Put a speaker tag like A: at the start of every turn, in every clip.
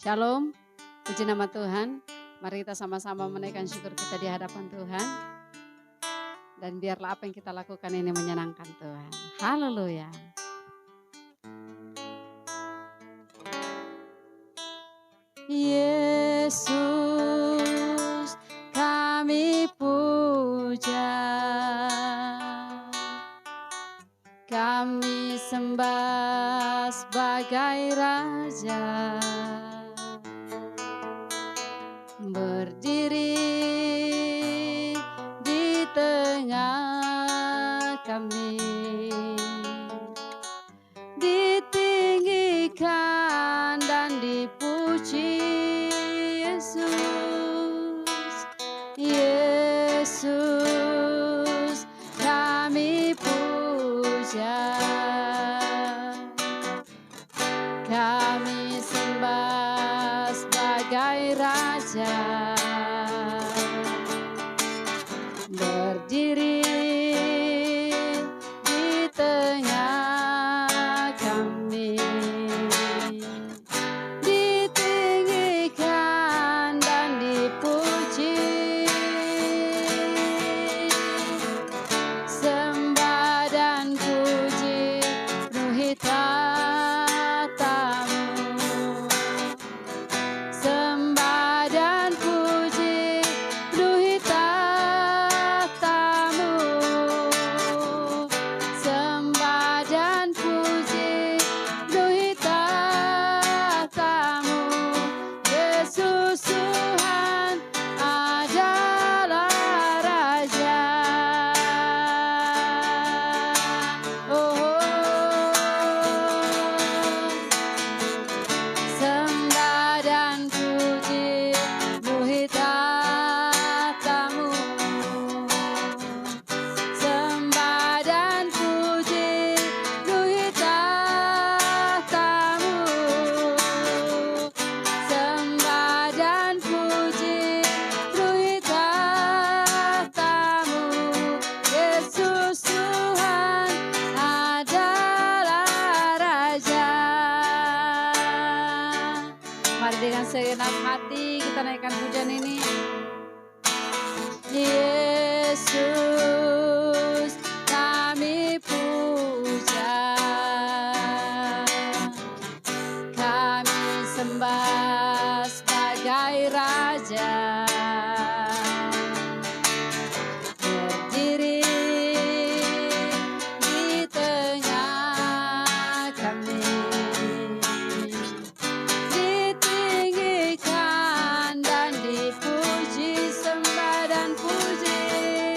A: Shalom, puji nama Tuhan. Mari kita sama-sama menaikkan syukur kita di hadapan Tuhan. Dan biarlah apa yang kita lakukan ini menyenangkan Tuhan. Haleluya. Yesus, kami puja. Kami sembah sebagai Raja. Berdiri di tengah kami, ditinggikan dan dipuji Yesus. Yesus, kami puja. Kami sembah sebagai Raja. Berdiri di tengah kami, ditinggikan dan dipuji. Sembah dan puji penuhi tatamu. Sembah dan puji penuhi tatamu. Sembah dan puji penuhi tatamu. Yesus Tuhan adalah Raja. Sembah dan puji penuhi tatamu. Sembah dan puji penuhi tatamu. Sembah dan puji penuhi tatamu. Yesus Tuhan adalah Raja. Mari dengan segenap hati kita naikkan pujian ini. Yesus, kami puja. Kami sembah sebagai Raja. Berdiri di tengah kami, ditinggikan dan dipuji. Sembah dan puji,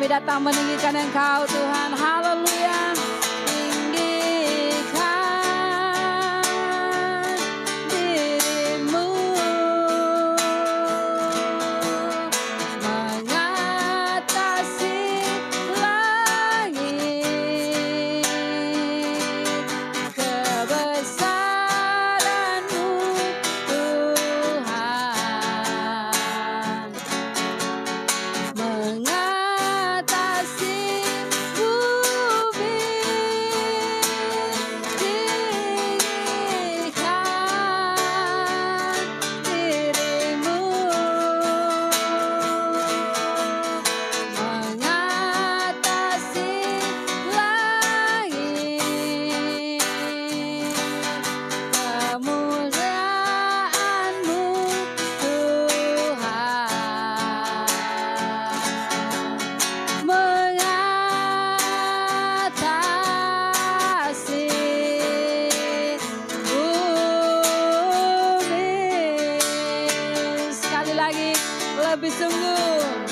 A: kami datang meninggikan Engkau Tuhan. Haleluya. Lebih sungguh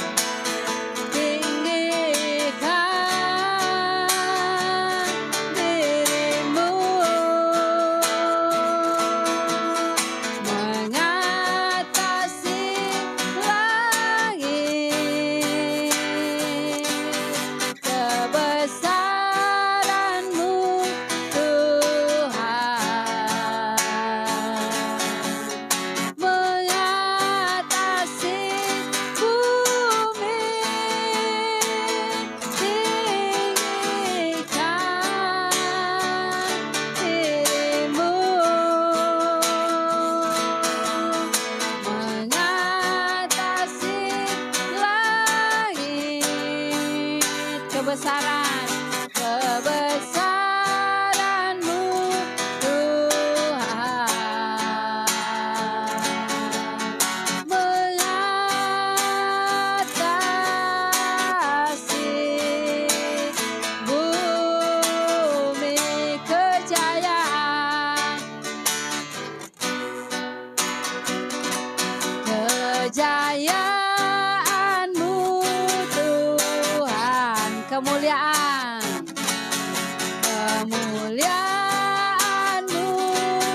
A: tinggikan dirimu, mengatasi langit, kebesaranmu Tuhan, mengatasi kebesaranmu Tuhan, mengatasi bumi, kejayaanmu Tuhan, kemuliaanmu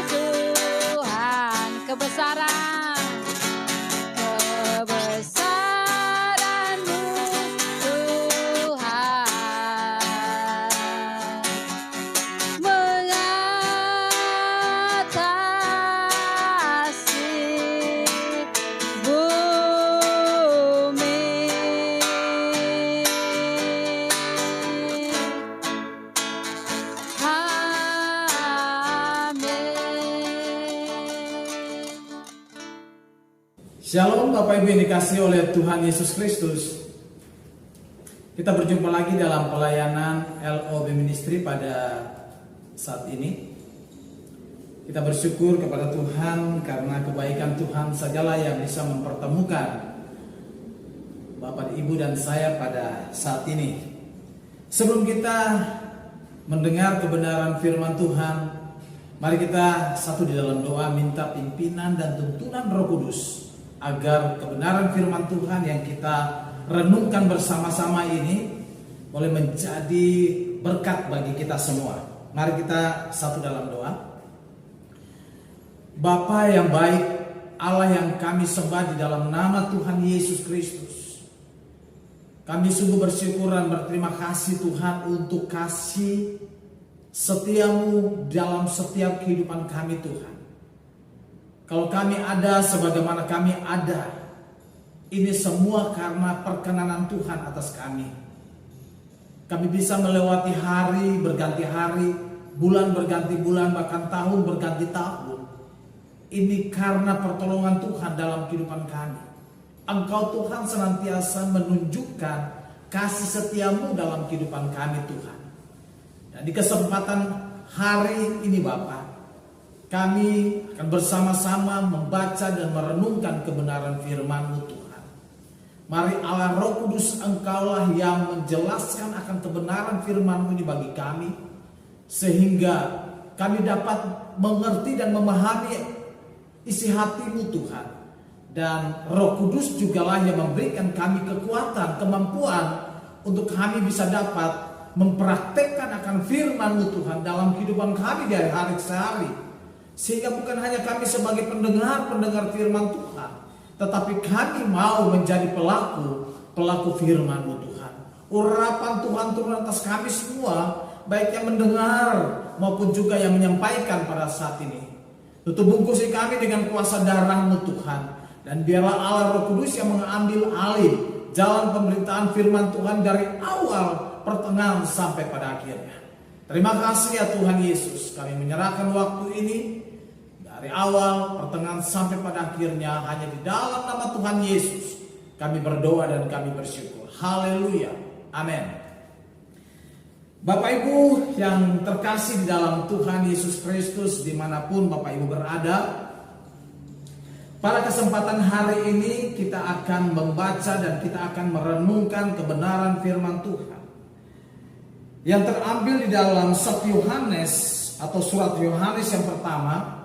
A: Tuhan, kebesaranmu Tuhan, mengatasi bumi.
B: Shalom Bapak Ibu yang dikasihi oleh Tuhan Yesus Kristus. Kita berjumpa lagi dalam pelayanan LOB Ministry pada saat ini. Kita bersyukur kepada Tuhan karena kebaikan Tuhan sajalah yang bisa mempertemukan Bapak, Ibu dan saya pada saat ini. Sebelum kita mendengar kebenaran firman Tuhan, mari kita satu di dalam doa minta pimpinan dan tuntunan Roh Kudus agar kebenaran firman Tuhan yang kita renungkan bersama-sama ini boleh menjadi berkat bagi kita semua. Mari kita satu dalam doa. Bapa yang baik, Allah yang kami sembah di dalam nama Tuhan Yesus Kristus, kami sungguh bersyukur dan berterima kasih Tuhan untuk kasih setiamu dalam setiap kehidupan kami Tuhan. Kalau kami ada sebagaimana kami ada, ini semua karena perkenanan Tuhan atas kami. Kami bisa melewati hari berganti hari, bulan berganti bulan, bahkan tahun berganti tahun. Ini karena pertolongan Tuhan dalam kehidupan kami. Engkau Tuhan senantiasa menunjukkan kasih setiamu dalam kehidupan kami Tuhan. Dan di kesempatan hari ini Bapa, kami akan bersama-sama membaca dan merenungkan kebenaran firman-Mu Tuhan. Mari Allah Roh Kudus, Engkaulah yang menjelaskan akan kebenaran firman-Mu ini bagi kami, sehingga kami dapat mengerti dan memahami isi hati-Mu Tuhan. Dan Roh Kudus jugalah yang memberikan kami kekuatan, kemampuan untuk kami bisa dapat mempraktekkan akan firman-Mu Tuhan dalam kehidupan kami dari hari ke hari. Sehingga bukan hanya kami sebagai pendengar firman Tuhan, tetapi kami mau menjadi pelaku firman-Mu Tuhan. Urapan Tuhan turun atas kami semua, baik yang mendengar maupun juga yang menyampaikan pada saat ini. Tutup bungkusi kami dengan kuasa darah-Mu Tuhan, dan biarlah Allah Roh Kudus yang mengambil alih jalan pemberitaan firman Tuhan dari awal, pertengahan sampai pada akhirnya. Terima kasih ya Tuhan Yesus, kami menyerahkan waktu ini dari awal, pertengahan sampai pada akhirnya hanya di dalam nama Tuhan Yesus kami berdoa dan kami bersyukur. Haleluya, amin. Bapak Ibu yang terkasih di dalam Tuhan Yesus Kristus, dimanapun Bapak Ibu berada, pada kesempatan hari ini kita akan membaca dan kita akan merenungkan kebenaran firman Tuhan yang terambil di dalam 1 Yohanes atau surat Yohanes yang pertama.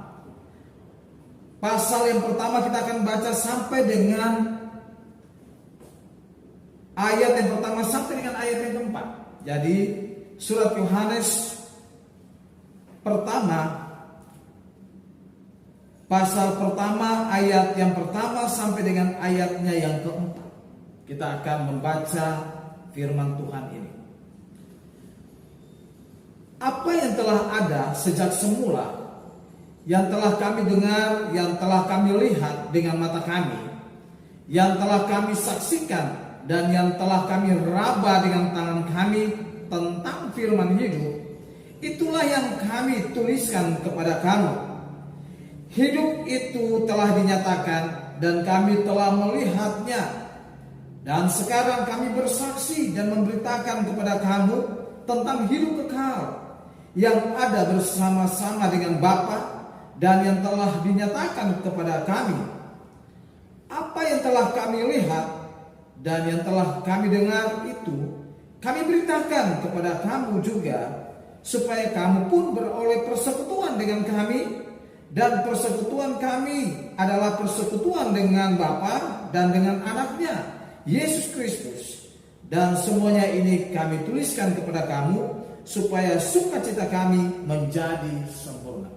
B: Pasal yang pertama kita akan baca sampai dengan ayat yang pertama sampai dengan ayat yang keempat. Jadi surat Yohanes pertama, pasal pertama ayat yang pertama sampai dengan ayatnya yang keempat. Kita akan membaca firman Tuhan ini. Apa yang telah ada sejak semula, yang telah kami dengar, yang telah kami lihat dengan mata kami, yang telah kami saksikan, dan yang telah kami raba dengan tangan kami tentang firman hidup, itulah yang kami tuliskan kepada kamu. Hidup itu telah dinyatakan dan kami telah melihatnya, dan sekarang kami bersaksi dan memberitakan kepada kamu tentang hidup kekal yang ada bersama-sama dengan Bapa dan yang telah dinyatakan kepada kami. Apa yang telah kami lihat dan yang telah kami dengar itu kami beritakan kepada kamu juga, supaya kamu pun beroleh persekutuan dengan kami, dan persekutuan kami adalah persekutuan dengan Bapa dan dengan Anaknya, Yesus Kristus. Dan semuanya ini kami tuliskan kepada kamu, supaya sukacita kami menjadi sempurna.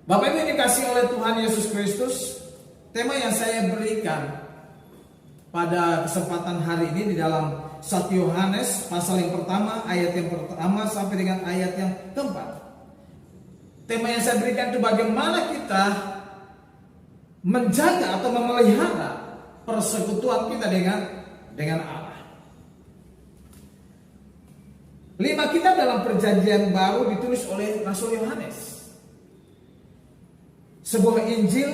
B: Bapak Ibu yang dikasihi oleh Tuhan Yesus Kristus, tema yang saya berikan pada kesempatan hari ini di dalam 1 Yohanes pasal yang pertama, ayat yang pertama sampai dengan ayat yang keempat. Tema yang saya berikan itu bagaimana kita menjaga atau memelihara persekutuan kita dengan Allah. 5 kitab dalam perjanjian baru ditulis oleh Rasul Yohanes. Sebuah Injil,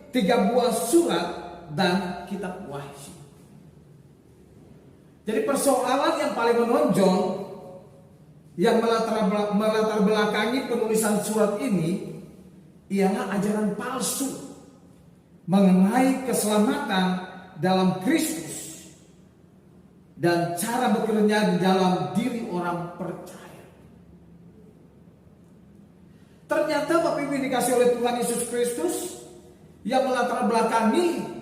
B: 3 buah surat, dan kitab Wahyu. Jadi persoalan yang paling menonjol yang melatar belakangi penulisan surat ini ialah ajaran palsu mengenai keselamatan dalam Kristus dan cara bekerja di dalam diri orang percaya. Ternyata Bapak Ibu dikasih oleh Tuhan Yesus Kristus, yang melatar belakangi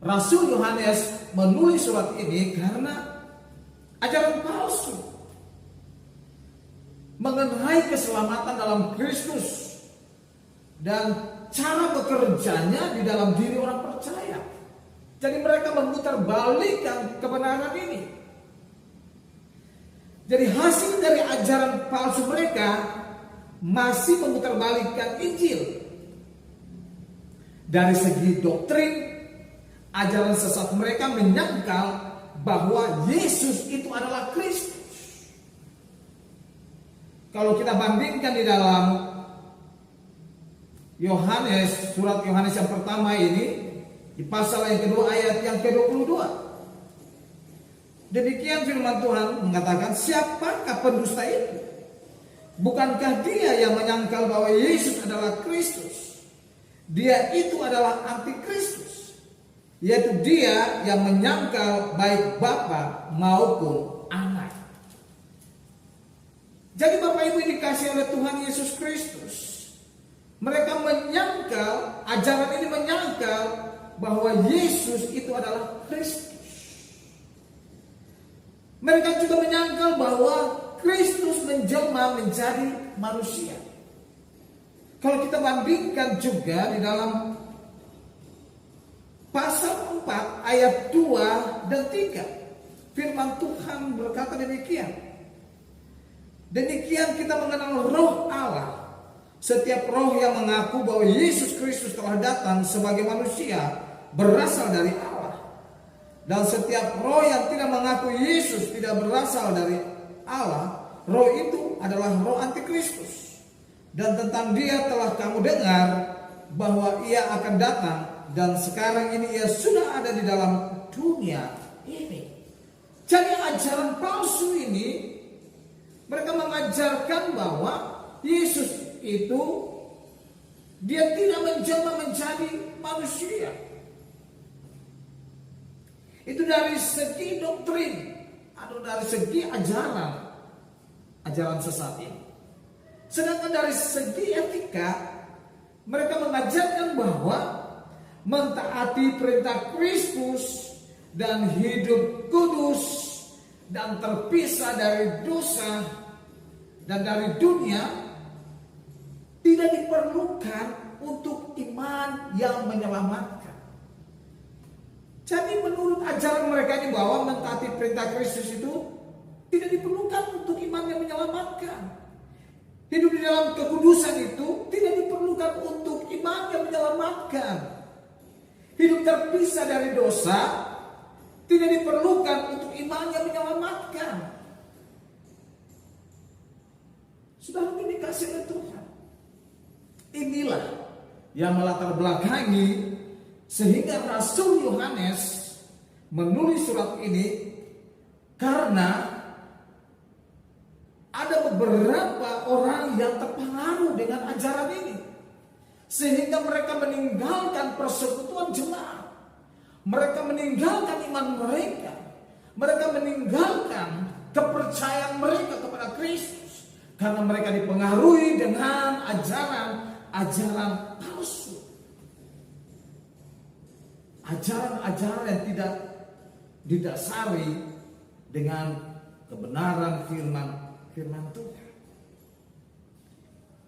B: Rasul Yohanes menulis surat ini karena ajaran palsu mengenai keselamatan dalam Kristus dan cara bekerjanya di dalam diri orang percaya. Jadi mereka memutarbalikkan kebenaran ini. Jadi hasil dari ajaran palsu mereka masih memutarbalikkan Injil. Dari segi doktrin, ajaran sesat mereka menyangkal bahwa Yesus itu adalah Kristus. Kalau kita bandingkan di dalam Yohanes, surat Yohanes yang pertama ini, di pasal yang kedua ayat yang ke-22. Demikian firman Tuhan mengatakan, siapakah pendusta itu? Bukankah dia yang menyangkal bahwa Yesus adalah Kristus? Dia itu adalah antikristus, yaitu dia yang menyangkal baik Bapa maupun Anak. Jadi Bapak Ibu dikasih oleh Tuhan Yesus Kristus, mereka menyangkal, ajaran ini menyangkal bahwa Yesus itu adalah Kristus. Mereka juga menyangkal bahwa Kristus menjelma menjadi manusia. Kalau kita bandingkan juga di dalam pasal 4 ayat 2 dan 3, firman Tuhan berkata demikian. Demikian kita mengenal roh Allah. Setiap roh yang mengaku bahwa Yesus Kristus telah datang sebagai manusia berasal dari Allah. Dan setiap roh yang tidak mengaku Yesus tidak berasal dari Allah, roh itu adalah roh antikristus. Dan tentang dia telah kamu dengar bahwa ia akan datang, dan sekarang ini ia sudah ada di dalam dunia ini. Jadi ajaran palsu ini, mereka mengajarkan bahwa Yesus itu dia tidak menjelma menjadi manusia. Itu dari segi doktrin atau dari segi ajaran sesat ini. Sedangkan dari segi etika, mereka mengajarkan bahwa mentaati perintah Kristus dan hidup kudus dan terpisah dari dosa dan dari dunia tidak diperlukan untuk iman yang menyelamatkan. Jadi menurut ajaran mereka ini bahwa mentaati perintah Kristus itu tidak diperlukan untuk iman yang menyelamatkan. Hidup di dalam kekudusan itu tidak diperlukan untuk iman yang menyelamatkan. Hidup terpisah dari dosa tidak diperlukan untuk iman yang menyelamatkan. Saudara dikasih oleh Tuhan. Inilah yang melatar belakangi sehingga Rasul Yohanes menulis surat ini, karena ada beberapa orang yang terpengaruh dengan ajaran ini, sehingga mereka meninggalkan persekutuan jemaat, mereka meninggalkan iman mereka, mereka meninggalkan kepercayaan mereka kepada Kristus, karena mereka dipengaruhi dengan ajaran palsu, ajaran-ajaran yang tidak didasari dengan kebenaran firman Tuhan.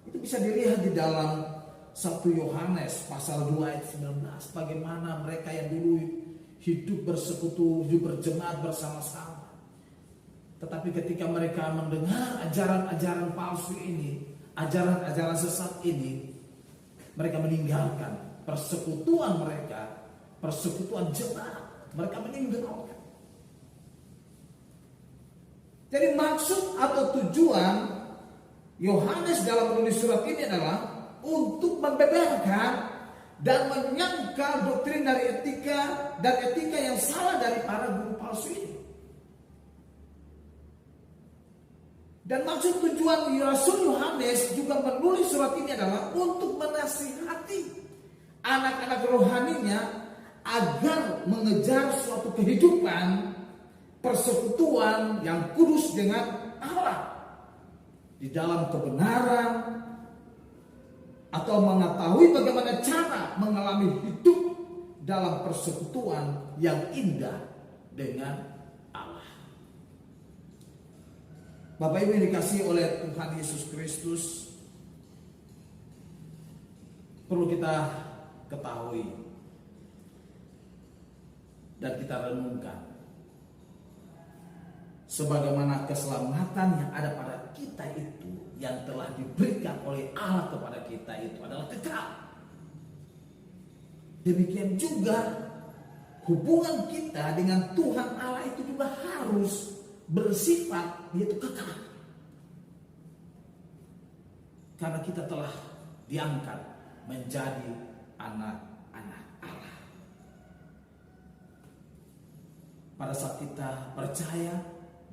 B: Itu bisa dilihat di dalam 1 Yohanes pasal 2 ayat 19, bagaimana mereka yang dulu hidup bersekutu, hidup berjemaat bersama-sama. Tetapi ketika mereka mendengar ajaran-ajaran palsu ini, ajaran-ajaran sesat ini, mereka meninggalkan persekutuan mereka, persekutuan jemaat, mereka meninggalkan. Jadi maksud atau tujuan Yohanes dalam menulis surat ini adalah untuk membeberkan dan menyangkal doktrin dari etika dan etika yang salah dari para guru palsu ini. Dan maksud tujuan Rasul Yohanes juga menulis surat ini adalah untuk menasihati anak-anak rohaninya agar mengejar suatu kehidupan persekutuan yang kudus dengan Allah di dalam kebenaran, atau mengetahui bagaimana cara mengalami hidup dalam persekutuan yang indah dengan Allah. Bapak Ibu yang dikasihi oleh Tuhan Yesus Kristus, perlu kita ketahui dan kita renungkan, sebagaimana keselamatan yang ada pada kita itu, yang telah diberikan oleh Allah kepada kita itu adalah kekal. Demikian juga hubungan kita dengan Tuhan Allah itu juga harus bersifat yaitu kekal. Karena kita telah diangkat menjadi anak-anak Allah. Pada saat kita percaya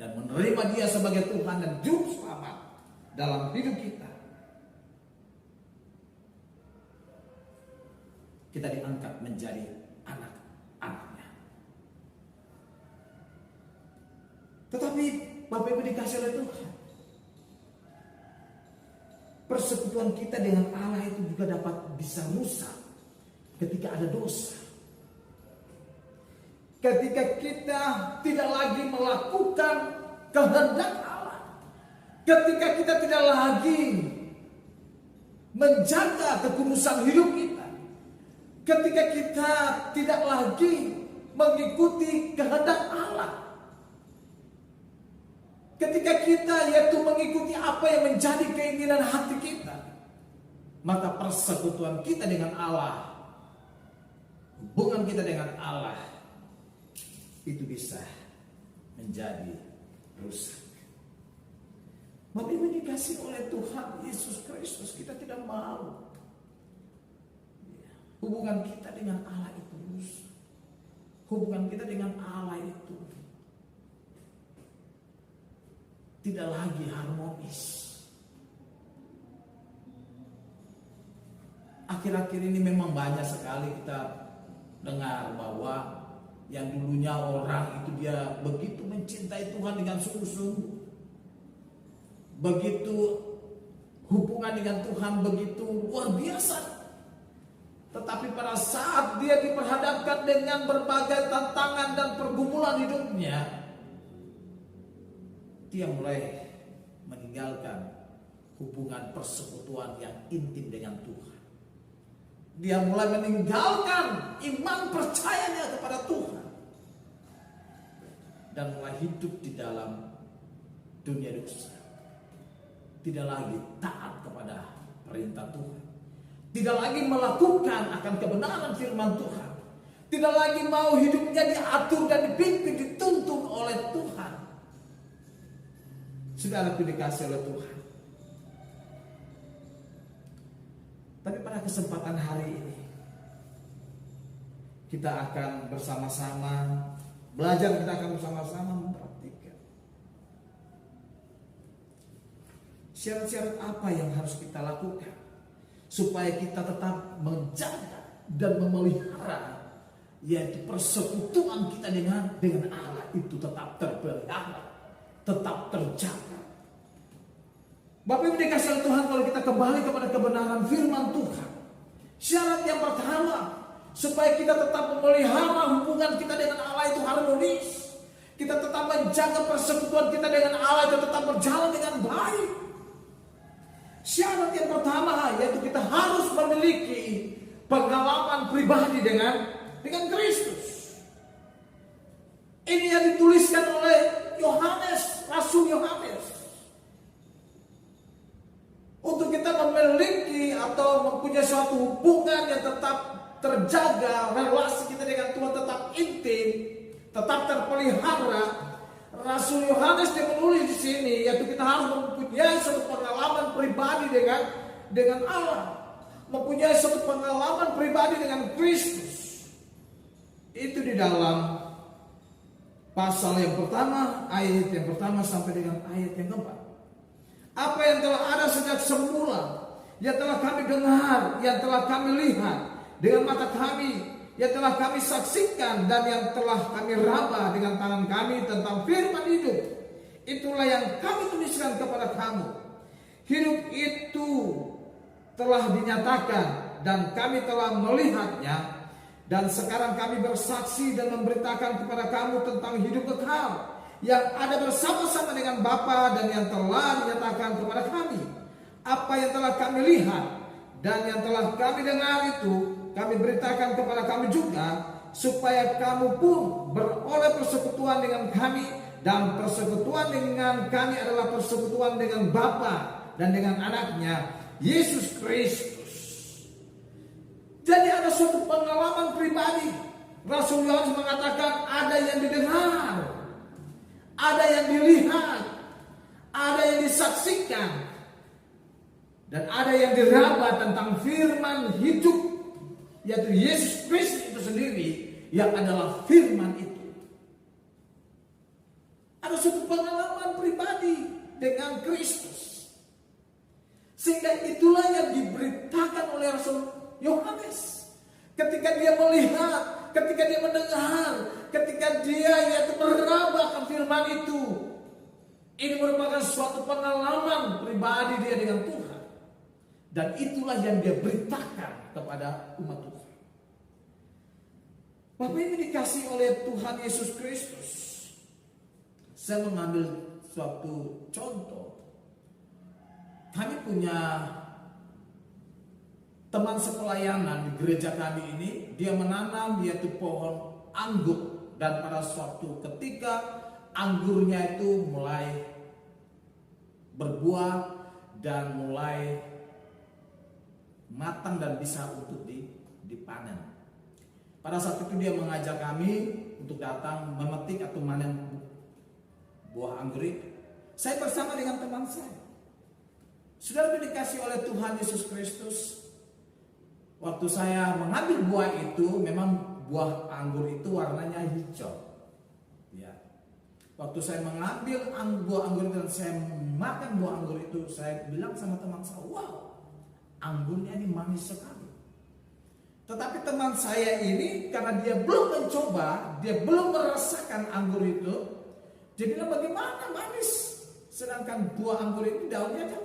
B: dan menerima Dia sebagai Tuhan dan Juru Selamat dalam hidup kita, kita diangkat menjadi anak-anaknya. Tetapi Bapak Ibu dikasih oleh Tuhan, persekutuan kita dengan Allah itu juga dapat bisa rusak ketika ada dosa. ketika kita tidak lagi melakukan kehendak Allah, ketika kita tidak lagi menjaga kekudusan hidup kita, ketika kita tidak lagi mengikuti kehendak Allah, ketika kita yaitu mengikuti apa yang menjadi keinginan hati kita, maka persekutuan kita dengan Allah, hubungan kita dengan Allah itu bisa menjadi rusak. Bapak Ibu dikasih oleh Tuhan Yesus Kristus, kita tidak mau hubungan kita dengan Allah itu rusak. Hubungan kita dengan Allah itu tidak lagi harmonis. Akhir-akhir ini memang banyak sekali kita dengar bahwa yang dulunya orang itu dia begitu mencintai Tuhan dengan sungguh-sungguh, begitu hubungan dengan Tuhan begitu luar biasa. Tetapi pada saat dia diperhadapkan dengan berbagai tantangan dan pergumulan hidupnya, dia mulai meninggalkan hubungan persekutuan yang intim dengan Tuhan. Dia mulai meninggalkan iman percayanya kepada Tuhan dan mulai hidup di dalam dunia dosa. Tidak lagi taat kepada perintah Tuhan, tidak lagi melakukan akan kebenaran firman Tuhan, tidak lagi mau hidupnya diatur dan dipimpin, dituntun oleh Tuhan. Saudara dikasih oleh Tuhan. Tapi pada kesempatan hari ini kita akan bersama-sama belajar, kita akan bersama-sama mempraktikkan syarat-syarat apa yang harus kita lakukan supaya kita tetap menjaga dan memelihara, yaitu persekutuan kita dengan Allah itu tetap terpelihara, tetap terjaga. Bapak Ibu dikasih oleh Tuhan, kalau kita kembali kepada kebenaran firman Tuhan, syarat yang pertama supaya kita tetap memelihara hubungan kita dengan Allah itu harmonis, kita tetap menjaga persekutuan kita dengan Allah itu tetap berjalan dengan baik. Syarat yang pertama yaitu kita harus memiliki pengalaman pribadi dengan Kristus. Ini yang dituliskan oleh Yohanes, Rasul Yohanes. Untuk kita memiliki atau mempunyai suatu hubungan yang tetap terjaga, relasi kita dengan Tuhan tetap intim, tetap terpelihara, Rasul Yohanes dia menulis di sini, yaitu kita harus mempunyai suatu pengalaman pribadi dengan Allah, mempunyai suatu pengalaman pribadi dengan Kristus. Itu di dalam pasal yang pertama, ayat yang pertama sampai dengan ayat yang keempat. Apa yang telah ada sejak semula, yang telah kami dengar, yang telah kami lihat dengan mata kami, yang telah kami saksikan, dan yang telah kami raba dengan tangan kami tentang firman hidup, itulah yang kami tuliskan kepada kamu. Hidup itu telah dinyatakan dan kami telah melihatnya, dan sekarang kami bersaksi dan memberitakan kepada kamu tentang hidup kekal yang ada bersama-sama dengan Bapa dan yang telah dinyatakan kepada kami. Apa yang telah kami lihat dan yang telah kami dengar itu kami beritakan kepada kami juga, supaya kamu pun beroleh persekutuan dengan kami, dan persekutuan dengan kami adalah persekutuan dengan Bapa dan dengan anaknya Yesus Kristus. Jadi ada suatu pengalaman pribadi. Rasul Yohanes mengatakan ada yang didengar, ada yang dilihat, ada yang disaksikan, dan ada yang diraba tentang firman hidup, yaitu Yesus Kristus itu sendiri yang adalah firman itu. Ada suatu pengalaman pribadi dengan Kristus, sehingga itulah yang diberitakan oleh Rasul Yohanes. Ketika dia melihat, ketika dia mendengar, ketika dia yaitu meraba akan firman itu, ini merupakan suatu pengalaman pribadi dia dengan Tuhan. Dan itulah yang dia beritakan kepada umat Tuhan. Bapak Ibu dikasih oleh Tuhan Yesus Kristus. Saya mengambil suatu contoh. Kami punya teman sepelayanan di gereja kami ini. Dia menanam yaitu pohon anggur. Dan pada suatu ketika anggurnya itu mulai berbuah dan mulai matang dan bisa untuk dipanen. Pada saat itu dia mengajak kami untuk datang memetik atau manen buah anggur itu. Saya bersama dengan teman saya. Saudara dikasih oleh Tuhan Yesus Kristus. Waktu saya mengambil buah itu, memang buah anggur itu warnanya hijau. Ya. Waktu saya mengambil buah anggur itu dan saya makan buah anggur itu, saya bilang sama teman saya, wow, anggurnya ini manis sekali. Tetapi teman saya ini karena dia belum mencoba, dia belum merasakan anggur itu, dia bilang bagaimana manis. Sedangkan buah anggur ini daunnya kan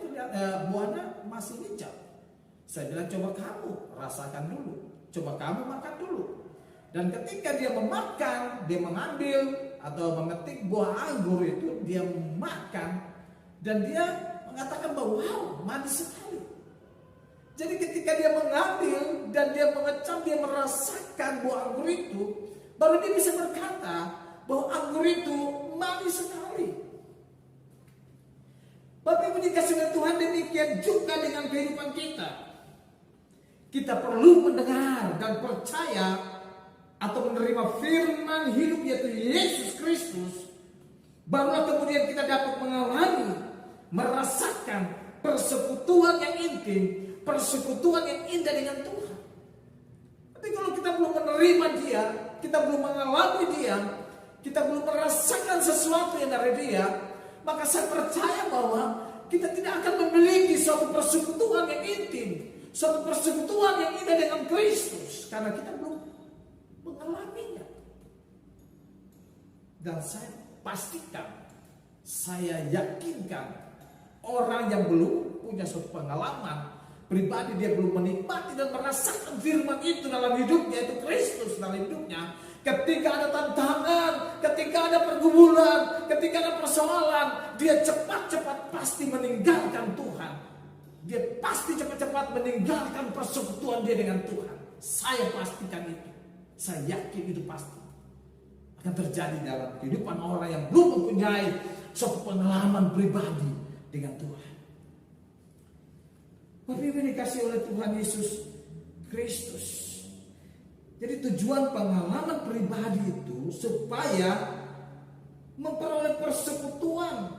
B: buahnya masih hijau. Saya bilang coba kamu rasakan dulu, coba kamu makan dulu. Dan ketika dia memakan, dia mengambil atau memetik buah anggur itu, dia makan dan dia mengatakan bahwa wow, manis sekali. Jadi ketika dia mengambil dan dia mengecam, dia merasakan buah anggur itu, baru dia bisa berkata bahwa anggur itu manis sekali. Bapak Ibu dikasih oleh Tuhan, demikian juga dengan kehidupan kita. Kita perlu mendengar dan percaya atau menerima firman hidup yaitu Yesus Kristus. Barulah kemudian kita dapat mengalami, merasakan persekutuan yang intim, persekutuan yang indah dengan Tuhan. Tapi kalau kita belum menerima Dia, kita belum mengalami Dia, kita belum merasakan sesuatu yang dari Dia, maka saya percaya bahwa kita tidak akan memiliki suatu persekutuan yang intim, suatu persekutuan yang indah dengan Kristus, karena kita belum mengalaminya. Dan saya pastikan, saya yakinkan orang yang belum punya suatu pengalaman pribadi, dia belum menikmati dan merasakan firman itu dalam hidupnya, itu Kristus dalam hidupnya. Ketika ada tantangan, ketika ada pergumulan, ketika ada persoalan, dia cepat-cepat pasti meninggalkan Tuhan. Dia pasti cepat-cepat meninggalkan persekutuan dia dengan Tuhan. Saya pastikan itu. Saya yakin itu pasti akan terjadi dalam kehidupan orang yang belum mempunyai suatu pengalaman pribadi dengan Tuhan. Bapak Ibu dikasih oleh Tuhan Yesus Kristus. Jadi tujuan pengalaman pribadi itu supaya memperoleh persekutuan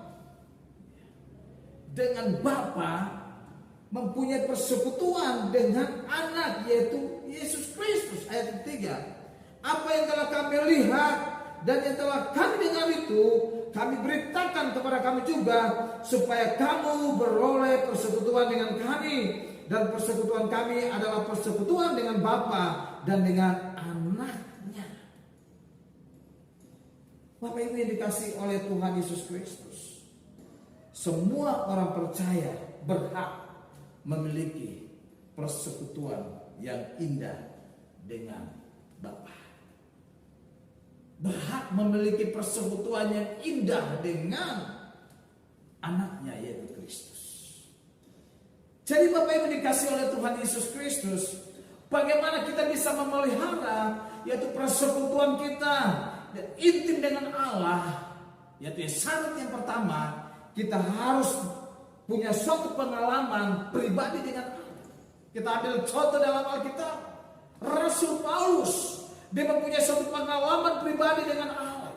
B: dengan Bapa, mempunyai persekutuan dengan anak yaitu Yesus Kristus. Ayat 3. Apa yang telah kami lihat dan yang telah kami dengar itu kami beritakan kepada kamu juga, supaya kamu beroleh persekutuan dengan kami. Dan persekutuan kami adalah persekutuan dengan Bapa dan dengan anaknya. Bapak Ibu yang dikasih oleh Tuhan Yesus Kristus, semua orang percaya berhak memiliki persekutuan yang indah dengan Bapa. Berhak memiliki persekutuan yang indah dengan anaknya yaitu Kristus. Jadi Bapak Ibu dikasih oleh Tuhan Yesus Kristus, bagaimana kita bisa memelihara yaitu persekutuan kita dan intim dengan Allah, yaitu syarat yang pertama, kita harus punya suatu pengalaman pribadi dengan Allah. Kita ambil contoh dalam Alkitab, Rasul Paulus, dia mempunyai suatu pengalaman pribadi dengan Allah.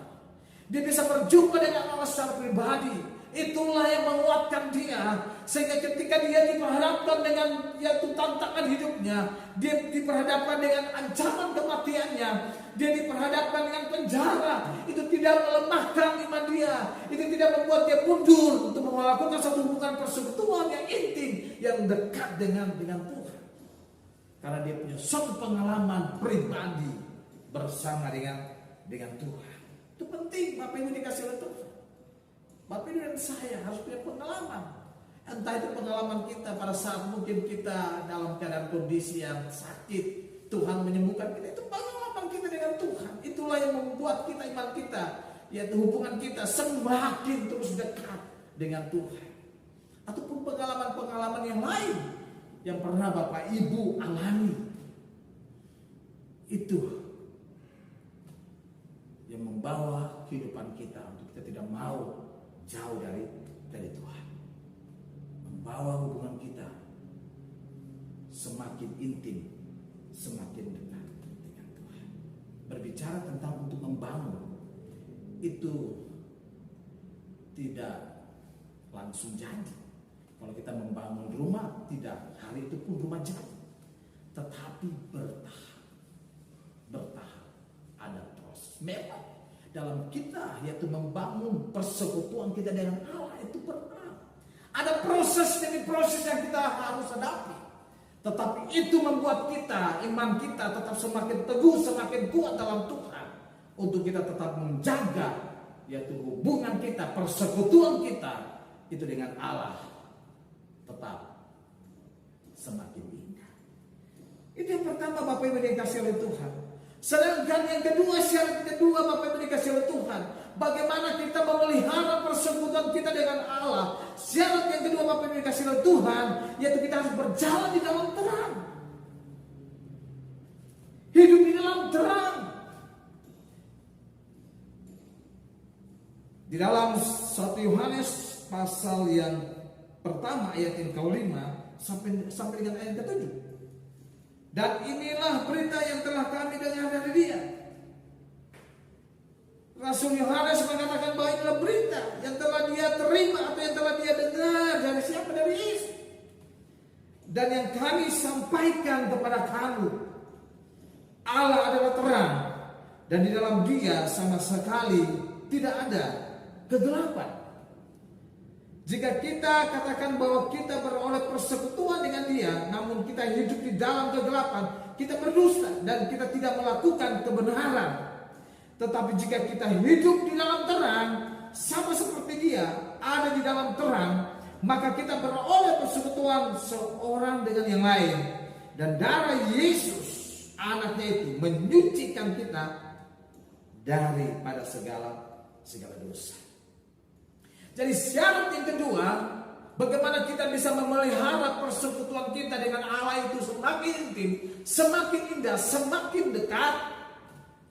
B: Dia bisa berjumpa dengan Allah secara pribadi. Itulah yang menguatkan dia, sehingga ketika dia diperhadapkan dengan yaitu tantangan hidupnya, dia diperhadapkan dengan ancaman kematiannya, dia diperhadapkan dengan penjara, itu tidak melemahkan iman dia, itu tidak membuat dia mundur untuk melakukan satu hubungan persekutuan yang intim, yang dekat dengan Tuhan. Karena dia punya suatu pengalaman pribadi bersama dengan Tuhan. Itu penting, Bapak Ibu dikasih oleh Tuhan. Bapak Ibu dan saya harus punya pengalaman. Entah itu pengalaman kita pada saat mungkin kita dalam keadaan kondisi yang sakit, Tuhan menyembuhkan kita, itu pengalaman kita dengan Tuhan. itulah yang membuat kita, iman kita, yaitu hubungan kita semakin terus dekat dengan Tuhan. Ataupun pengalaman-pengalaman yang lain yang pernah Bapak Ibu alami. Itu yang membawa kehidupan kita untuk kita tidak mau jauh dari Tuhan. Membawa hubungan kita semakin intim, semakin dekat dengan Tuhan. Berbicara tentang untuk membangun, itu tidak langsung jadi. Kalau kita membangun rumah, tidak hari itu pun rumah jadi. Tetapi bertahap, ada proses. Memang dalam kita, yaitu membangun persekutuan kita dengan Allah, itu bertahap. Ada proses demi proses yang kita harus hadapi. Tetapi itu membuat kita, iman kita tetap semakin teguh, semakin kuat dalam Tuhan. Untuk kita tetap menjaga, yaitu hubungan kita, persekutuan kita, itu dengan Allah tetap semakin indah. Itu yang pertama, Bapak Ibu yang dikasihi oleh Tuhan. Sedangkan yang kedua, syarat kedua, Bapak Ibu dikasihi oleh Tuhan, bagaimana kita memelihara persekutuan kita dengan Allah. Syarat yang kedua, Bapak Ibu dikasihi oleh Tuhan, yaitu kita harus berjalan di dalam terang. Hidup di dalam terang. Di dalam 1 Yohanes pasal yang pertama ayat yang ke-5 sampai dengan ayat ke-7. Dan inilah berita yang telah kami dengar dari Dia. Rasul Yohanes mengatakan bahwa inilah berita yang telah dia terima atau yang telah dia dengar dari siapa? Dari Yesus. Dan yang kami sampaikan kepada kamu, Allah adalah terang, dan di dalam Dia sama sekali tidak ada kegelapan. Jika kita katakan bahwa kita beroleh persekutuan dengan Dia, namun kita hidup di dalam kegelapan, kita berdusta dan kita tidak melakukan kebenaran. Tetapi jika kita hidup di dalam terang, sama seperti Dia ada di dalam terang, maka kita beroleh persekutuan seorang dengan yang lain. Dan darah Yesus, anaknya itu, menyucikan kita daripada segala dosa. Jadi syarat yang kedua, bagaimana kita bisa memelihara persekutuan kita dengan Allah itu semakin intim, semakin indah, semakin dekat.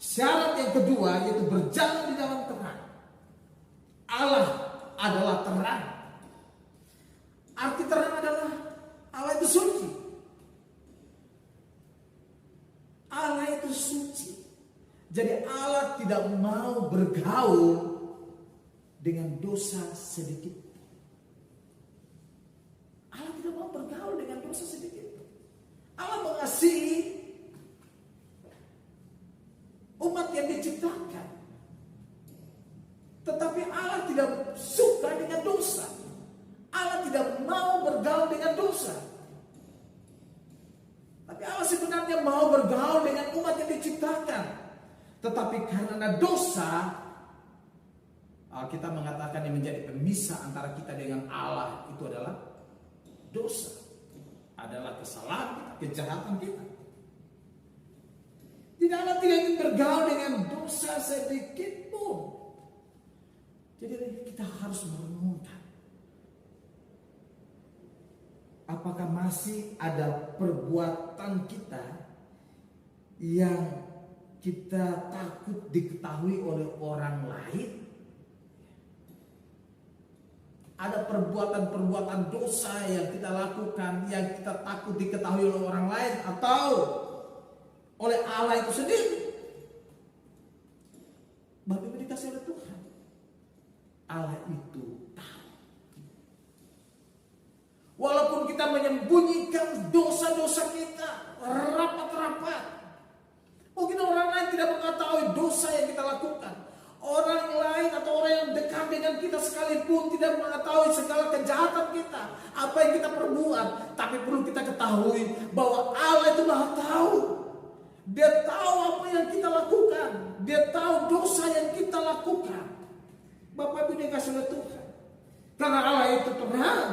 B: Syarat yang kedua yaitu berjalan di dalam terang. Allah adalah terang. Arti terang adalah Allah itu suci. Allah itu suci. Jadi Allah tidak mau bergaul dengan dosa sedikit. Allah tidak mau bergaul dengan dosa sedikit. Allah mengasihi umat yang diciptakan. Tetapi Allah tidak suka dengan dosa. Allah tidak mau bergaul dengan dosa. Tapi Allah sebenarnya mau bergaul dengan umat yang diciptakan. Tetapi karena dosa, kita mengatakan yang menjadi pemisah antara kita dengan Allah itu adalah dosa. Adalah kesalahan kita, kejahatan kita. Jadi Allah tidak ingin bergaul dengan dosa sedikit pun. Jadi kita harus merenungkan. Apakah masih ada perbuatan kita yang kita takut diketahui oleh orang lain? Ada perbuatan-perbuatan dosa yang kita lakukan yang kita takut diketahui oleh orang lain atau oleh Allah itu sendiri. Bapak Ibu dikasih oleh Tuhan, Allah itu tahu. Walaupun kita menyembunyikan dosa-dosa kita rapat-rapat, mungkin orang lain tidak mengetahui dosa yang kita lakukan. Orang lain atau orang yang dekat dengan kita sekalipun tidak mengetahui segala kejahatan kita, apa yang kita perbuat. Tapi perlu kita ketahui bahwa Allah itu Maha tahu. Dia tahu apa yang kita lakukan. Dia tahu dosa yang kita lakukan. Bapak Ibu dikasih oleh Tuhan. Karena Allah itu terang,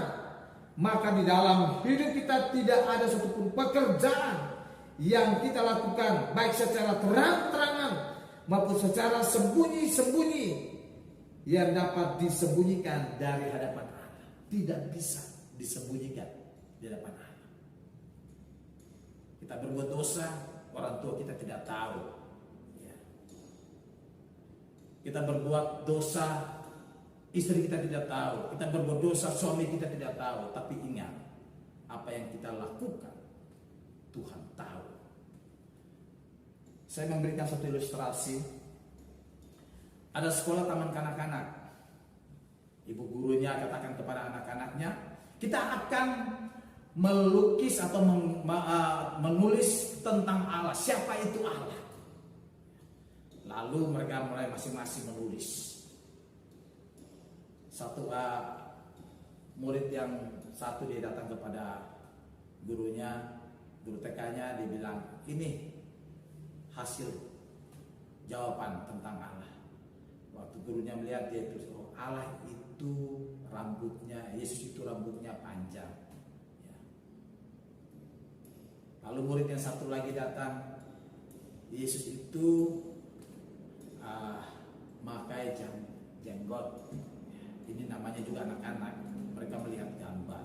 B: maka di dalam hidup kita tidak ada satupun pekerjaan yang kita lakukan baik secara terang-terangan maupun secara sembunyi-sembunyi yang dapat disembunyikan dari hadapan Allah. Tidak bisa disembunyikan di hadapan Allah. Kita berbuat dosa, orang tua kita tidak tahu. Ya. Kita berbuat dosa, istri kita tidak tahu. Kita berbuat dosa, suami kita tidak tahu. Tapi ingat, apa yang kita lakukan, Tuhan tahu. Saya memberikan satu ilustrasi. Ada sekolah taman kanak-kanak. Ibu gurunya katakan kepada anak-anaknya, kita akan melukis atau menulis tentang Allah. Siapa itu Allah? Lalu mereka mulai masing-masing menulis. Satu murid yang satu dia datang kepada gurunya, guru TK-nya, dia bilang, ini hasil jawaban tentang Allah. Waktu gurunya melihat, dia tulis, oh Allah itu rambutnya, Yesus itu rambutnya panjang. Ya. Lalu murid yang satu lagi datang, Yesus itu memakai jenggot. Ini namanya juga anak-anak, mereka melihat gambar,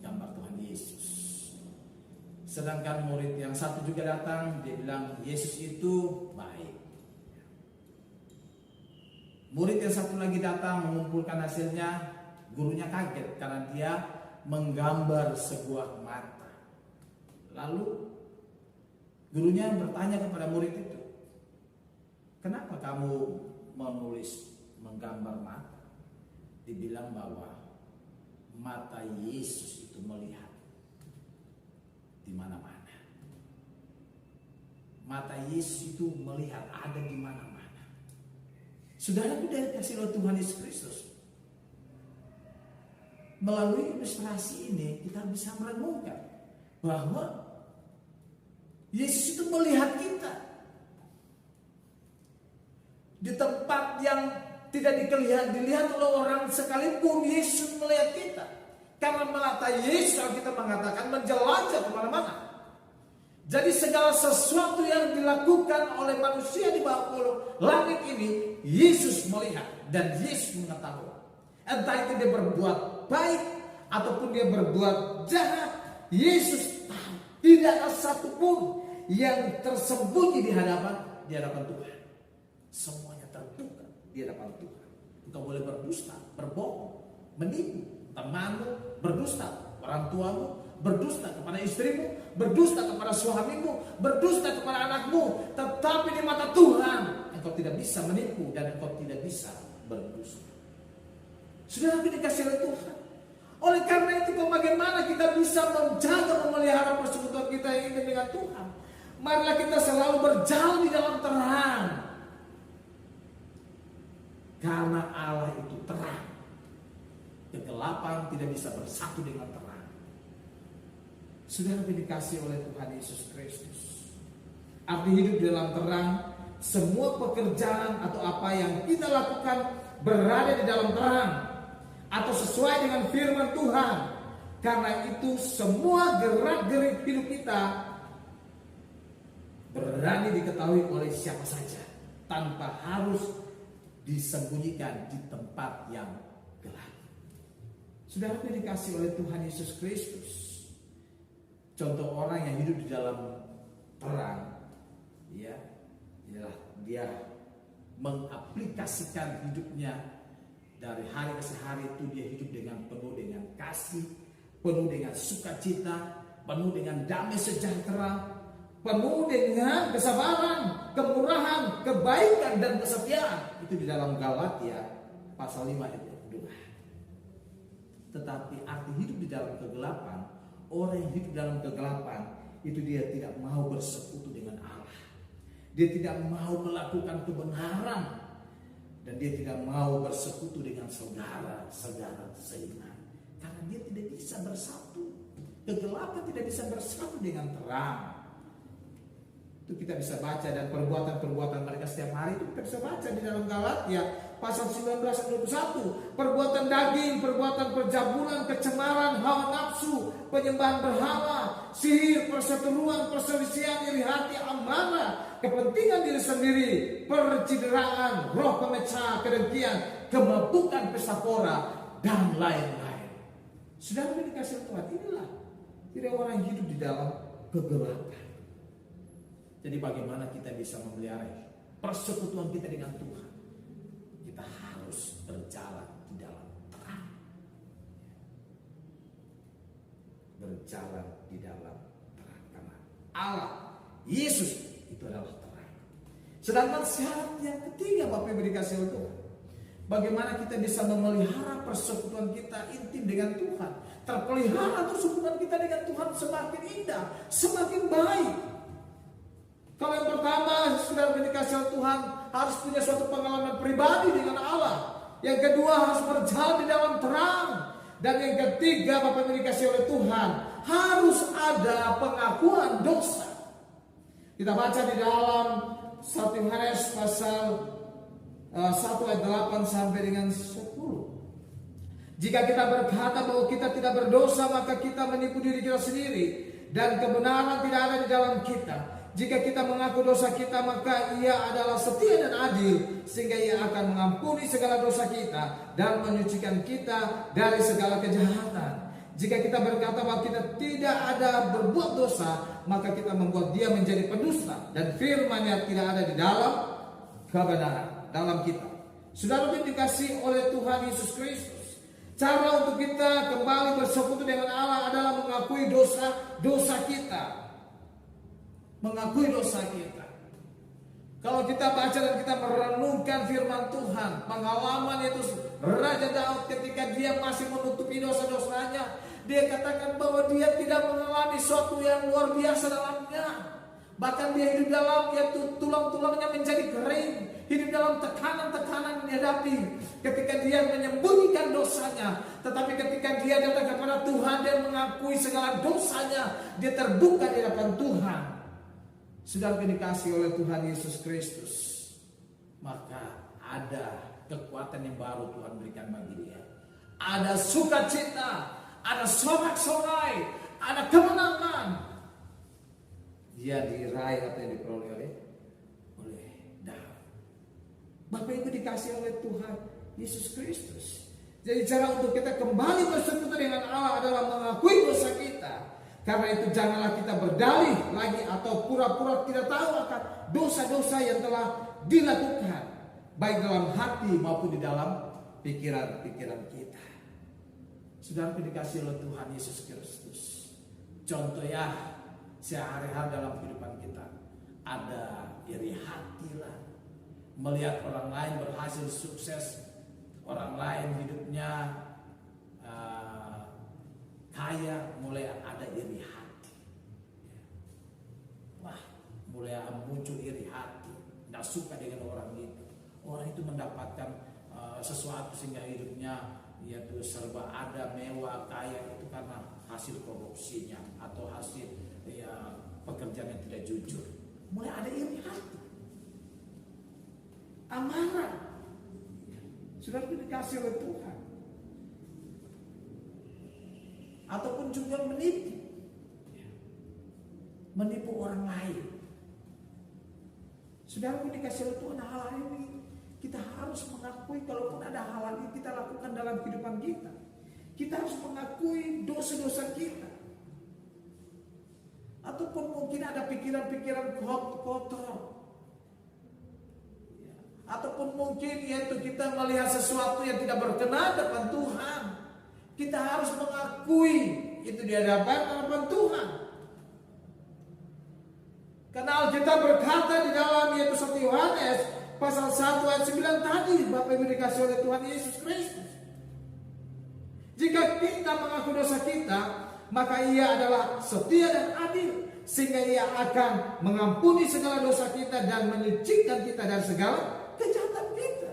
B: gambar Tuhan Yesus. Sedangkan murid yang satu juga datang, dia bilang Yesus itu baik. Murid yang satu lagi datang mengumpulkan hasilnya, gurunya kaget karena dia menggambar sebuah mata. Lalu gurunya bertanya kepada murid itu, kenapa kamu menulis menggambar mata? Dibilang bahwa mata Yesus itu melihat di mana-mana. Mata Yesus itu melihat ada di mana-mana. Saudara, dari kasih oleh Tuhan Yesus Kristus, melalui ilustrasi ini kita bisa merenungkan bahwa Yesus itu melihat kita di tempat yang tidak dilihat oleh orang sekalipun. Yesus melihat kita karena mata Yesus, kita mengatakan, menjelajah kemana-mana. Jadi segala sesuatu yang dilakukan oleh manusia di bawah langit ini, Yesus melihat dan Yesus mengetahui. Entah itu dia berbuat baik ataupun dia berbuat jahat, Yesus tahu. Tidak ada satupun yang tersembunyi di hadapan Tuhan. Semuanya terbuka di hadapan Tuhan. Engkau boleh berdusta, berbohong, menipu temanmu, berdusta orang tuamu, berdusta kepada istrimu, berdusta kepada suamimu, berdusta kepada anakmu. Tetapi di mata Tuhan engkau tidak bisa menipu dan engkau tidak bisa berdusta. Saudara, dikasih oleh Tuhan. Oleh karena itu, bagaimana kita bisa menjaga, memelihara persekutuan kita ini dengan Tuhan? Marilah kita selalu berjalan di dalam terang. Karena Allah itu terang. Kegelapan tidak bisa bersatu dengan terang. Saudara, dikasih oleh Tuhan Yesus Kristus. Arti hidup di dalam terang, semua pekerjaan atau apa yang kita lakukan berada di dalam terang atau sesuai dengan firman Tuhan. Karena itu semua gerak-gerik hidup kita berani diketahui oleh siapa saja tanpa harus disembunyikan di tempat yang gelap. Saudara, dikasih oleh Tuhan Yesus Kristus. Contoh orang yang hidup di dalam terang, ya, ialah dia mengaplikasikan hidupnya dari hari ke hari. Itu dia hidup dengan penuh dengan kasih, penuh dengan sukacita, penuh dengan damai sejahtera, penuh dengan kesabaran, kemurahan, kebaikan dan kesetiaan. Itu di dalam Galatia pasal 5 ayat 2. Tetapi arti hidup di dalam kegelapan, orang yang hidup dalam kegelapan itu dia tidak mau bersekutu dengan Allah. Dia tidak mau melakukan kebenaran dan dia tidak mau bersekutu dengan saudara-saudara seiman. Karena dia tidak bisa bersatu. Kegelapan tidak bisa bersatu dengan terang. Itu kita bisa baca, dan perbuatan-perbuatan mereka setiap hari itu kita bisa baca di dalam Galatia pasal 19 ayat 21. Perbuatan daging, perbuatan perjabulan, kecemaran, hawa nafsu, penyembahan berhala, sihir, perseteruan, perselisihan, iri hati, amarah, kepentingan diri sendiri, percideraan, roh pemecah, kedengkian, kemabukan, pesta pora, dan lain-lain. Saudara dikasih Tuhan, inilah tidak orang yang hidup di dalam kegelapan. Jadi bagaimana kita bisa memelihara persekutuan kita dengan Tuhan? Kita harus berjalan di dalam terang. Berjalan di dalam terang. Karena Allah, Yesus itu adalah terang. Sedangkan syarat yang ketiga Bapak Ibu dikasih Tuhan, bagaimana kita bisa memelihara persekutuan kita intim dengan Tuhan. Terpelihara terus hubungan kita dengan Tuhan semakin indah, semakin baik. Kalau yang pertama, saudara dikasih Tuhan harus punya suatu pengalaman pribadi dengan Allah. Yang kedua harus berjalan di dalam terang. Dan yang ketiga, Bapak Ibu dikasih oleh Tuhan, harus ada pengakuan dosa. Kita baca di dalam 1 Yohanes pasal 1 ayat 8 sampai dengan 10. Jika kita berkata bahwa kita tidak berdosa, maka kita menipu diri kita sendiri, dan kebenaran tidak ada di dalam kita. Jika kita mengaku dosa kita, maka Ia adalah setia dan adil, sehingga Ia akan mengampuni segala dosa kita dan menyucikan kita dari segala kejahatan. Jika kita berkata bahwa kita tidak ada berbuat dosa, maka kita membuat Dia menjadi pendusta, dan firman-Nya tidak ada di dalam kebenaran dalam kita. Saudara dikasih oleh Tuhan Yesus Kristus, cara untuk kita kembali bersekutu dengan Allah adalah mengakui dosa kita. Mengakui dosa kita. Kalau kita baca dan kita merenungkan firman Tuhan, pengalaman itu Raja Daud ketika dia masih menutupi dosa-dosanya, dia katakan bahwa dia tidak mengalami sesuatu yang luar biasa dalamnya. Bahkan dia hidup dalam, yaitu tulang-tulangnya menjadi kering, hidup dalam tekanan-tekanan dihadapi. Ketika dia menyembunyikan dosanya, tetapi ketika dia datang kepada Tuhan, dia mengakui segala dosanya, dia terbuka di hadapan Tuhan. Sudah dikasih oleh Tuhan Yesus Kristus, maka ada kekuatan yang baru Tuhan berikan bagi dia. Ada sukacita, ada sorak-sorai, ada kemenangan. Dia diraih atau yang diperoleh oleh Daud. Bapak Ibu dikasih oleh Tuhan Yesus Kristus. Jadi cara untuk kita kembali bersekutu dengan Allah adalah mengakui dosa kita. Karena itu janganlah kita berdalih lagi atau pura-pura tidak tahu akan dosa-dosa yang telah dilakukan, baik dalam hati maupun di dalam pikiran-pikiran kita. Saudara dikasih oleh Tuhan Yesus Kristus, contoh ya sehari-hari dalam kehidupan kita ada iri hati lah, melihat orang lain berhasil sukses, orang lain hidupnya kaya, mulai ada iri hati. Wah, mulai muncul iri hati, tidak suka dengan orang itu. Orang itu mendapatkan sesuatu sehingga hidupnya yaitu serba ada, mewah, kaya, itu karena hasil korupsinya atau hasil pekerjaan yang tidak jujur. Mulai ada iri hati, amarah. Sudah dikasih oleh Tuhan. Ataupun juga menipu orang lain. Saudara dikasih oleh Tuhan hal ini, kita harus mengakui kalaupun ada hal yang kita lakukan dalam kehidupan kita. Kita harus mengakui dosa-dosa kita. Ataupun mungkin ada pikiran-pikiran kotor. Ataupun mungkin yaitu kita melihat sesuatu yang tidak berkenan depan Tuhan. Kita harus mengakui itu di hadapan Tuhan. Karena Alkitab berkata di dalam yaitu 1 Yohanes pasal 1 ayat 9 tadi, Bapak Ibu dikasih oleh Tuhan Yesus Kristus. Jika kita mengaku dosa kita, maka Ia adalah setia dan adil, sehingga Ia akan mengampuni segala dosa kita dan menyucikan kita dari segala kejahatan kita.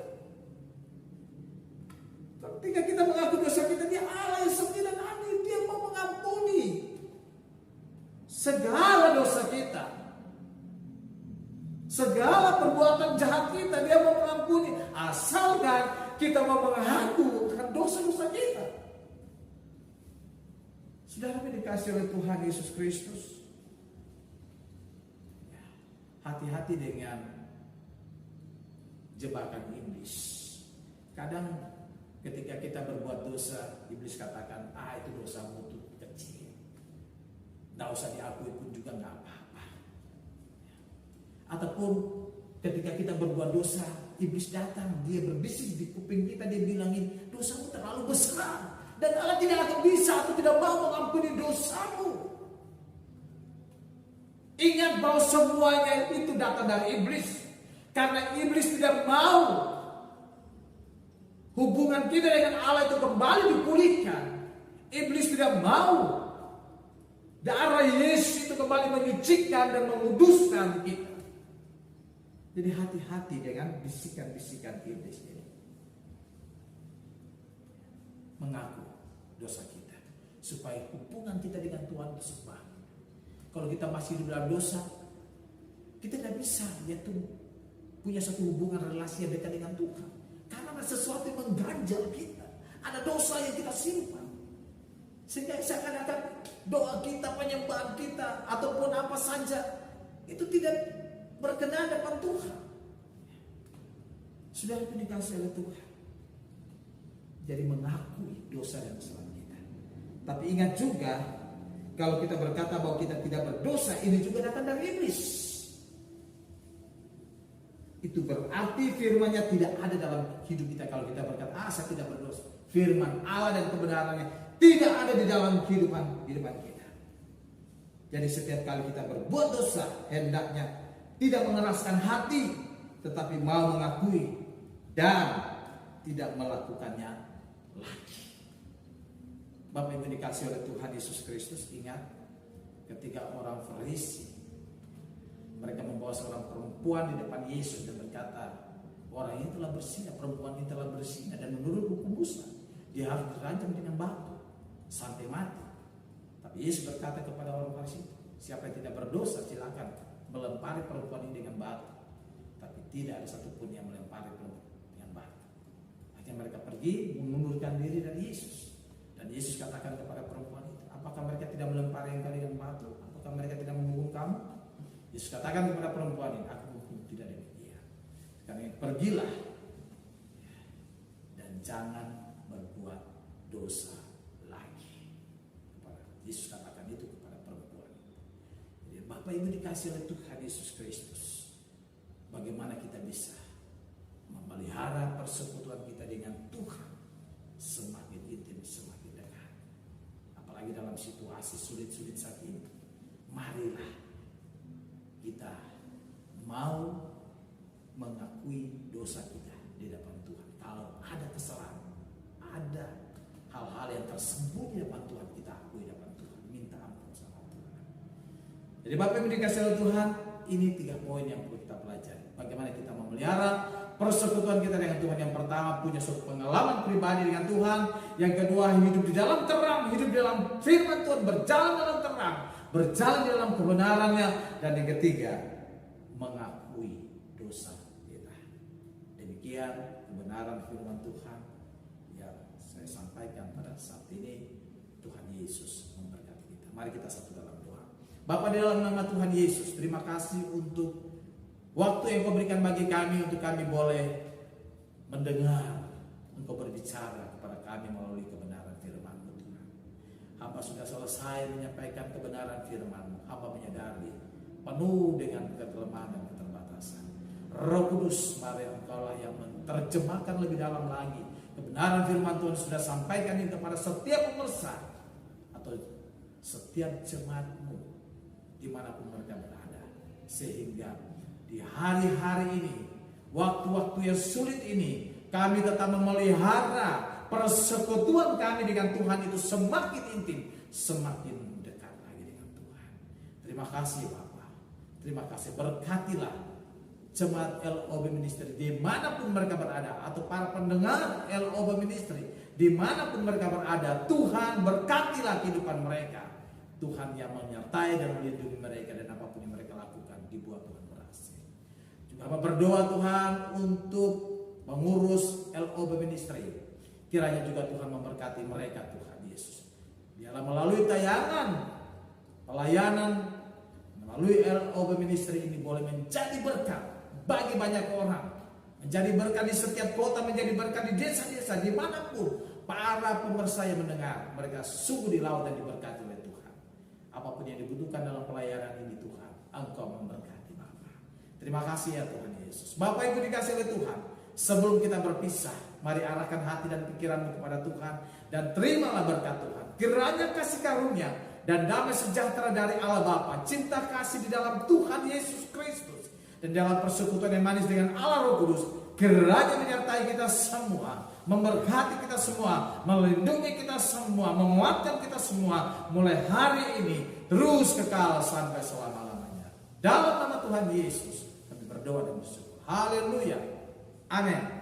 B: Ketika kita mengaku dosa kita, Dia Allah yang setia dan adil. Dia mau mengampuni segala dosa kita, segala perbuatan jahat kita. Dia mau mengampuni, asalkan kita mau mengaku akan dosa-dosa kita. Saudara dikasih oleh Tuhan Yesus Kristus, hati-hati dengan jebakan iblis. Kadang ketika kita berbuat dosa, iblis katakan, itu dosamu itu kecil, nggak usah diakui pun juga nggak apa-apa. Ataupun ketika kita berbuat dosa, iblis datang, dia berbisik di kuping kita, dia bilangin, dosamu terlalu besar dan Allah tidak akan bisa atau tidak mau mengampuni dosamu. Ingat bahwa semuanya itu datang dari iblis. Karena iblis tidak mau hubungan kita dengan Allah itu kembali dipulihkan. Iblis tidak mau darah Yesus itu kembali menyucikan dan menguduskan kita. Jadi hati-hati dengan bisikan-bisikan iblis ini. Mengaku dosa kita, supaya hubungan kita dengan Tuhan bersembah. Kalau kita masih di dalam dosa, kita tidak bisa punya satu hubungan relasi yang dekat dengan Tuhan. Karena ada sesuatu yang mengganjal kita. Ada dosa yang kita simpan. Sehingga seakan-akan doa kita, penyembahan kita, ataupun apa saja, itu tidak berkenan depan Tuhan. Sudah dikasih oleh Tuhan. Jadi mengakui dosa dan kesalahan kita. Tapi ingat juga, kalau kita berkata bahwa kita tidak berdosa, ini juga datang dari iblis. Itu berarti firman-Nya tidak ada dalam hidup kita. Kalau kita berkata, saya tidak berdosa, firman Allah dan kebenarannya tidak ada di dalam kehidupan kita. Jadi setiap kali kita berbuat dosa, hendaknya tidak mengeraskan hati, tetapi mau mengakui dan tidak melakukannya lagi. Bapak Ibu dikasih oleh Tuhan Yesus Kristus, ingat ketika orang Farisi, mereka membawa seorang perempuan di depan Yesus dan berkata, orang ini telah berzina, perempuan ini telah berzina, dan menurut hukum Musa dia harus terancam dengan batu sampai mati. Tapi Yesus berkata kepada orang Farisi, siapa yang tidak berdosa silakan melempari perempuan ini dengan batu. Tapi tidak ada satupun yang melempari perempuan dengan batu. Akhirnya mereka pergi mengundurkan diri dari Yesus. Dan Yesus katakan kepada perempuan itu, apakah mereka tidak melempari engkau dengan batu? Apakah mereka tidak menghukum kamu? Yesus katakan kepada perempuan ini, aku menghukum tidak demikian. Karena pergilah dan jangan berbuat dosa lagi. Yesus katakan itu kepada perempuan. Jadi Bapak Ibu dikasih oleh Tuhan Yesus Kristus, bagaimana kita bisa memelihara persekutuan kita dengan Tuhan semakin intim, semakin dekat. Apalagi dalam situasi sulit-sulit saat ini. Marilah kita mau mengakui dosa kita di depan Tuhan. Kalau ada kesalahan, ada hal-hal yang tersembunyi di depan Tuhan, kita akui di depan Tuhan, minta ampun sama Tuhan. Jadi Bapak Ibu dikasih oleh Tuhan, ini 3 poin yang perlu kita pelajari. Bagaimana kita memelihara persekutuan kita dengan Tuhan. Yang pertama, punya suatu pengalaman pribadi dengan Tuhan. Yang kedua, hidup di dalam terang, hidup di dalam firman Tuhan, berjalan dalam terang, berjalan di dalam kebenarannya. Dan yang ketiga, mengakui dosa kita. Demikian kebenaran firman Tuhan yang saya sampaikan pada saat ini. Tuhan Yesus memberkati kita. Mari kita satu dalam doa. Bapa, di dalam nama Tuhan Yesus, terima kasih untuk waktu yang Kau berikan bagi kami untuk kami boleh mendengar Engkau berbicara kepada kami melalui kebenaran firman-Mu, Tuhan. Hamba sudah selesai menyampaikan kebenaran firman-Mu. Hamba menyadari penuh dengan kelemahan dan keterbatasan. Roh Kudus, mari Engkau lah yang menerjemahkan lebih dalam lagi kebenaran firman Tuhan sudah sampaikan ini kepada setiap pemirsa atau setiap jemaat-Mu dimanapun mereka berada, sehingga di hari-hari ini, waktu-waktu yang sulit ini, kami tetap memelihara persekutuan kami dengan Tuhan itu semakin intim, semakin dekat lagi dengan Tuhan. Terima kasih Bapak. Terima kasih, berkatilah jemaat LOB Ministry dimanapun mereka berada, atau para pendengar LOB Ministry dimanapun mereka berada. Tuhan berkatilah kehidupan mereka. Tuhan yang menyertai dan melindungi mereka, dan apapun yang mereka lakukan dibuat Tuhan berhasil. Juga berdoa Tuhan untuk mengurus LOB Ministry. Kiranya juga Tuhan memberkati mereka, Tuhan Yesus. Biarlah melalui tayangan pelayanan, melalui LOB Ministry ini boleh menjadi berkat bagi banyak orang. Menjadi berkat di setiap kota, menjadi berkat di desa-desa, dimanapun para pemirsa yang mendengar. Mereka sungguh dilaut dan diberkati oleh Tuhan. Apapun yang dibutuhkan dalam pelayanan ini Tuhan, Engkau memberkati Bapak. Terima kasih ya Tuhan Yesus. Bapak Ibu dikasih oleh Tuhan. Sebelum kita berpisah, mari arahkan hati dan pikiranmu kepada Tuhan. Dan terimalah berkat Tuhan. Kiranya kasih karunia dan damai sejahtera dari Allah Bapa, cinta kasih di dalam Tuhan Yesus Kristus, dan dalam persekutuan yang manis dengan Allah Roh Kudus, kiranya menyertai kita semua, memberkati kita semua, melindungi kita semua, menguatkan kita semua, mulai hari ini terus kekal sampai selama-lamanya. Dalam nama Tuhan Yesus kami berdoa dan bersyukur. Haleluya. Amin.